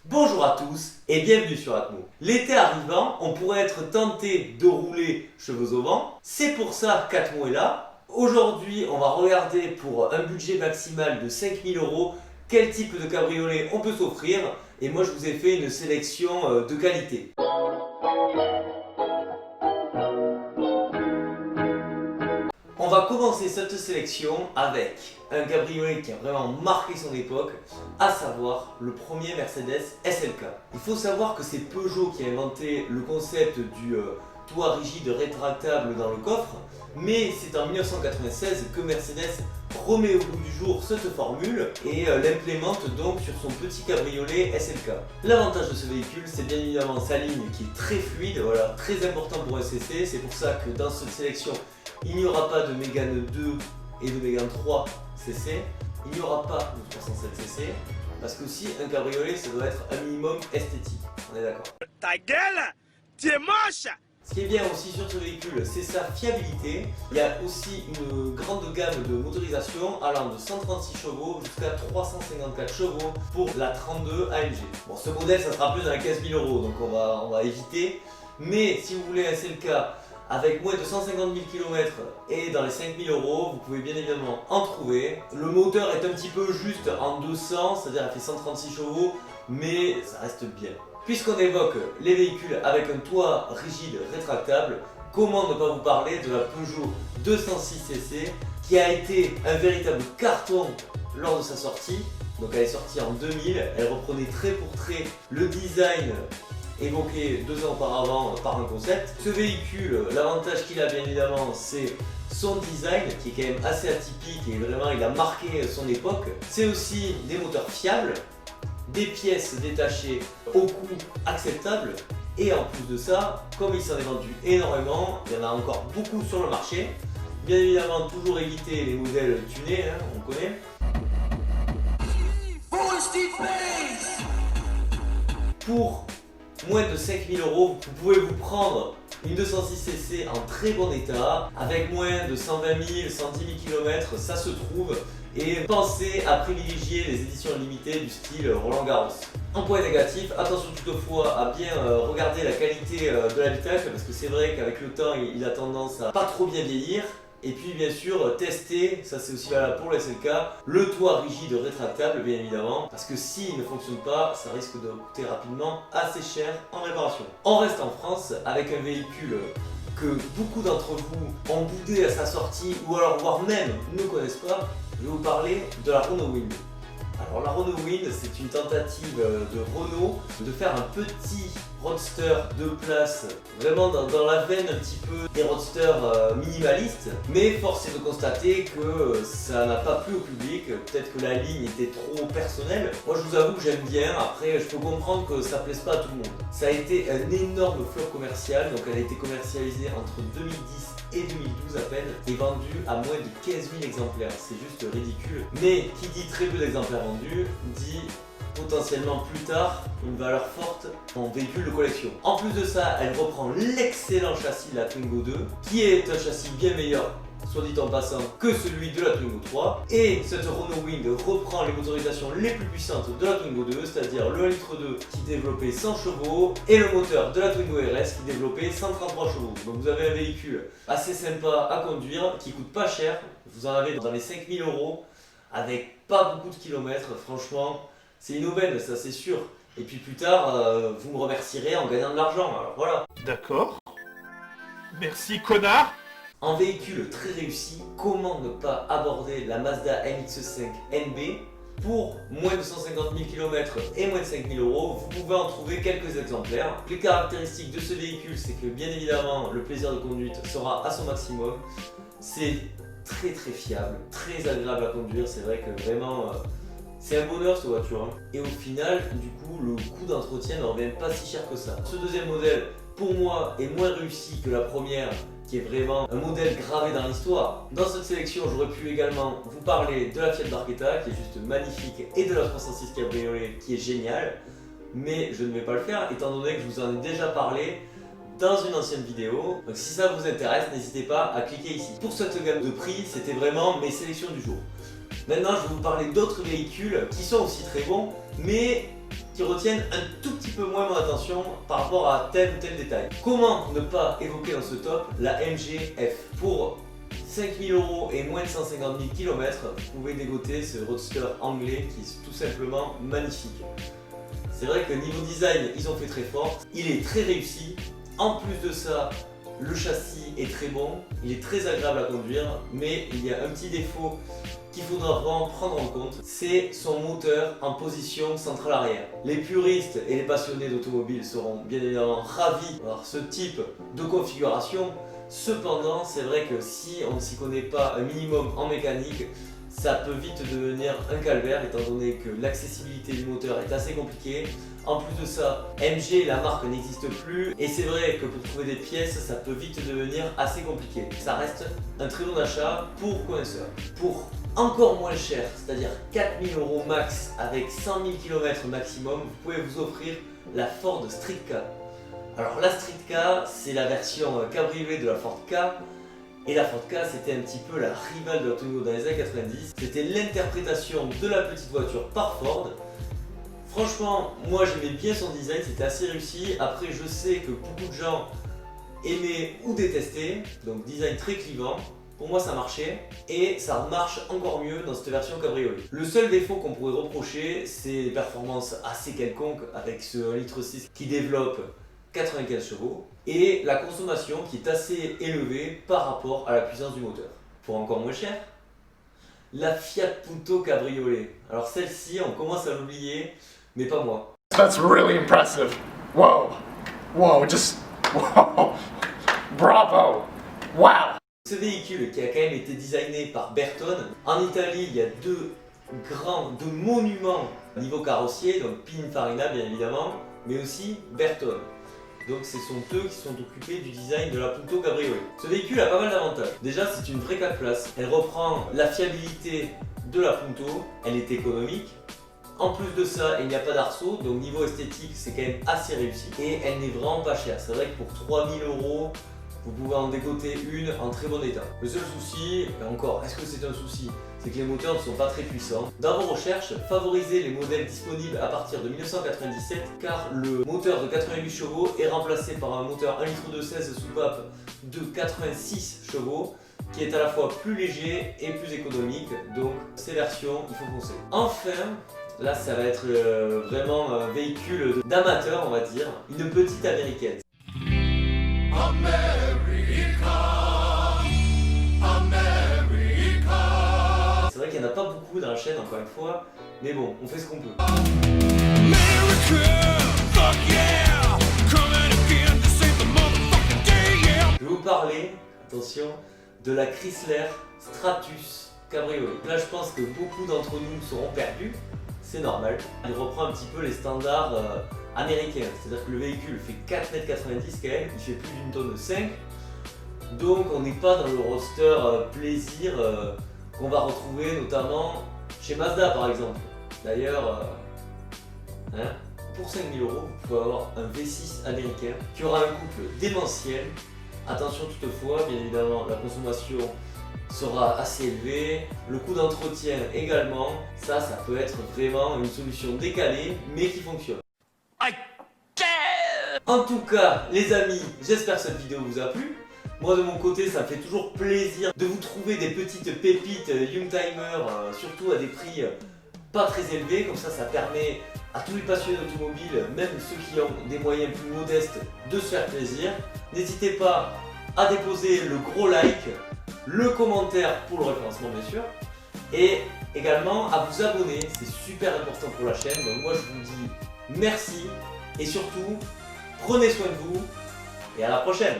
Bonjour à tous et bienvenue sur Atmo. L'été arrivant, on pourrait être tenté de rouler cheveux au vent. C'est pour ça qu'Atmo est là. Aujourd'hui, on va regarder pour un budget maximal de 5000 euros quel type de cabriolet on peut s'offrir. Et moi, je vous ai fait une sélection de qualité. On va commencer cette sélection avec un cabriolet qui a vraiment marqué son époque, à savoir le premier Mercedes SLK. Il faut savoir que c'est Peugeot qui a inventé le concept du toit rigide rétractable dans le coffre, mais c'est en 1996 que Mercedes remet au goût du jour cette formule et l'implémente donc sur son petit cabriolet SLK. L'avantage de ce véhicule, c'est bien évidemment sa ligne qui est très fluide, voilà, très important pour un CC, c'est pour ça que dans cette sélection, il n'y aura pas de Mégane 2 et de Mégane 3 CC. Il n'y aura pas de 307 CC. Parce que aussi, un cabriolet, ça doit être un minimum esthétique. On est d'accord. Ta gueule, tu es moche! Ce qui est bien aussi sur ce véhicule, c'est sa fiabilité. Il y a aussi une grande gamme de motorisation allant de 136 chevaux jusqu'à 354 chevaux pour la 32 AMG. Bon, ce modèle, ça sera plus dans les 15 000 euros, donc on va éviter. Mais si vous voulez un CLK avec moins de 150 000 km et dans les 5 000 euros, vous pouvez bien évidemment en trouver. Le moteur est un petit peu juste en 200, c'est-à-dire il fait 136 chevaux, mais ça reste bien. Puisqu'on évoque les véhicules avec un toit rigide rétractable, comment ne pas vous parler de la Peugeot 206cc qui a été un véritable carton lors de sa sortie. Donc elle est sortie en 2000, elle reprenait trait pour trait le design évoqué 2 ans auparavant par un concept. Ce véhicule, l'avantage qu'il a bien évidemment, c'est son design qui est quand même assez atypique et vraiment il a marqué son époque. C'est aussi des moteurs fiables, des pièces détachées au coût acceptable et en plus de ça, comme il s'en est vendu énormément, il y en a encore beaucoup sur le marché. Bien évidemment, toujours éviter les modèles tunés, hein, on connaît. Pour moins de 5000 euros, vous pouvez vous prendre une 206cc en très bon état, avec moins de 120 000, 110 000 km, ça se trouve, et pensez à privilégier les éditions limitées du style Roland Garros. En point négatif, attention toutefois à bien regarder la qualité de l'habitacle, parce que c'est vrai qu'avec le temps, il a tendance à pas trop bien vieillir. Et puis bien sûr, tester, ça c'est aussi valable pour le SLK, le toit rigide rétractable bien évidemment, parce que s'il ne fonctionne pas, ça risque de coûter rapidement assez cher en réparation. On reste en France avec un véhicule que beaucoup d'entre vous ont boudé à sa sortie, ou alors voire même ne connaissent pas. Je vais vous parler de la Renault Wind. Alors la Renault Wind, c'est une tentative de Renault de faire un petit roadster de place, vraiment dans la veine un petit peu des roadsters minimalistes, mais force est de constater que ça n'a pas plu au public, peut-être que la ligne était trop personnelle. Moi je vous avoue que j'aime bien, après je peux comprendre que ça plaise pas à tout le monde. Ça a été un énorme flop commercial, donc elle a été commercialisée entre 2010 et 2012 à peine, et vendue à moins de 15 000 exemplaires, c'est juste ridicule. Mais qui dit très peu d'exemplaires vendus, dit potentiellement plus tard une valeur forte en véhicule de collection. En plus de ça, elle reprend l'excellent châssis de la Twingo 2, qui est un châssis bien meilleur, soit dit en passant, que celui de la Twingo 3. Et cette Renault Wind reprend les motorisations les plus puissantes de la Twingo 2, c'est-à-dire le 1,2 litre qui développait 100 chevaux et le moteur de la Twingo RS qui développait 133 chevaux. Donc vous avez un véhicule assez sympa à conduire, qui coûte pas cher, vous en avez dans les 5000 euros, avec pas beaucoup de kilomètres, franchement. C'est une aubaine, ça c'est sûr. Et puis plus tard, vous me remercierez en gagnant de l'argent, alors voilà. D'accord. Merci, connard! En véhicule très réussi, comment ne pas aborder la Mazda MX-5 NB? Pour moins de 150 000 km et moins de 5 000 euros, vous pouvez en trouver quelques exemplaires. Les caractéristiques de ce véhicule, c'est que bien évidemment, le plaisir de conduite sera à son maximum. C'est très fiable, très agréable à conduire, c'est vrai que vraiment... c'est un bonheur cette voiture, hein. Et au final, du coup, le coût d'entretien ne revient pas si cher que ça. Ce deuxième modèle, pour moi, est moins réussi que la première, qui est vraiment un modèle gravé dans l'histoire. Dans cette sélection, j'aurais pu également vous parler de la Fiat Barchetta, qui est juste magnifique, et de la 306 Cabriolet, qui est géniale. Mais je ne vais pas le faire, étant donné que je vous en ai déjà parlé dans une ancienne vidéo. Donc si ça vous intéresse, n'hésitez pas à cliquer ici. Pour cette gamme de prix, c'était vraiment mes sélections du jour. Maintenant, je vais vous parler d'autres véhicules qui sont aussi très bons, mais qui retiennent un tout petit peu moins mon attention par rapport à tel ou tel détail. Comment ne pas évoquer dans ce top la MG-F? Pour 5 000 € et moins de 150 000 km, vous pouvez dégoter ce roadster anglais qui est tout simplement magnifique. C'est vrai que niveau design, ils ont fait très fort, il est très réussi. En plus de ça, le châssis est très bon, il est très agréable à conduire, mais il y a un petit défaut qu'il faudra vraiment prendre en compte, c'est son moteur en position centrale arrière. Les puristes et les passionnés d'automobile seront bien évidemment ravis d'avoir ce type de configuration. Cependant, c'est vrai que si on ne s'y connaît pas un minimum en mécanique, ça peut vite devenir un calvaire étant donné que l'accessibilité du moteur est assez compliquée. En plus de ça, MG, la marque n'existe plus et c'est vrai que pour trouver des pièces, ça peut vite devenir assez compliqué. Ça reste un très bon achat pour connaisseurs. Pour encore moins cher, c'est-à-dire 4 000 € max avec 100 000 km maximum, vous pouvez vous offrir la Ford Street K. Alors la Street K, c'est la version cabriolet de la Ford K. Et la Ford K, c'était un petit peu la rivale de la Twingo dans les années 90. C'était l'interprétation de la petite voiture par Ford. Franchement, moi j'aimais bien son design, c'était assez réussi. Après, je sais que beaucoup de gens aimaient ou détestaient, donc design très clivant. Pour moi ça marchait et ça marche encore mieux dans cette version cabriolet. Le seul défaut qu'on pourrait reprocher, c'est les performances assez quelconques avec ce 1,6 litre qui développe 95 chevaux et la consommation qui est assez élevée par rapport à la puissance du moteur. Pour encore moins cher, la Fiat Punto Cabriolet. Alors celle-ci, on commence à l'oublier, mais pas moi. That's really impressive. Whoa. Whoa, just whoa. Bravo. Wow. Ce véhicule qui a quand même été designé par Bertone. En Italie, il y a deux monuments niveau carrossier, donc Pininfarina bien évidemment, mais aussi Bertone. Donc ce sont eux qui sont occupés du design de la Punto Cabriolet. Ce véhicule a pas mal d'avantages. Déjà, c'est une vraie 4 places. Elle reprend la fiabilité de la Punto, elle est économique. En plus de ça, il n'y a pas d'arceau, donc niveau esthétique, c'est quand même assez réussi. Et elle n'est vraiment pas chère. C'est vrai que pour 3 000 €, vous pouvez en dégoter une en très bon état. Le seul souci, et encore, est-ce que c'est un souci? C'est que les moteurs ne sont pas très puissants. Dans vos recherches, favorisez les modèles disponibles à partir de 1997 car le moteur de 88 chevaux est remplacé par un moteur 1,2 litre 16 soupape de 86 chevaux qui est à la fois plus léger et plus économique. Donc ces versions, il faut foncer. Enfin, là ça va être vraiment un véhicule d'amateur, on va dire, une petite américaine. C'est vrai qu'il n'y en a pas beaucoup dans la chaîne, encore une fois, mais bon, on fait ce qu'on peut. Je vais vous parler, attention, de la Chrysler Stratus Cabriolet. Là, je pense que beaucoup d'entre nous seront perdus, c'est normal. Il reprend un petit peu les standards américains, c'est-à-dire que le véhicule fait 4,90 m quand même, il fait plus d'une tonne 5. Donc on n'est pas dans le roadster plaisir qu'on va retrouver notamment chez Mazda par exemple. D'ailleurs, pour 5 000 €, vous pouvez avoir un V6 américain qui aura un couple démentiel. Attention toutefois, bien évidemment, la consommation sera assez élevée, le coût d'entretien également. Ça peut être vraiment une solution décalée mais qui fonctionne. En tout cas, les amis, j'espère que cette vidéo vous a plu. Moi de mon côté, ça me fait toujours plaisir de vous trouver des petites pépites Youngtimer, surtout à des prix pas très élevés. Comme ça permet à tous les passionnés d'automobile, même ceux qui ont des moyens plus modestes, de se faire plaisir. N'hésitez pas à déposer le gros like, le commentaire pour le référencement bien sûr, et également à vous abonner, c'est super important pour la chaîne. Donc moi je vous dis merci et surtout prenez soin de vous et à la prochaine.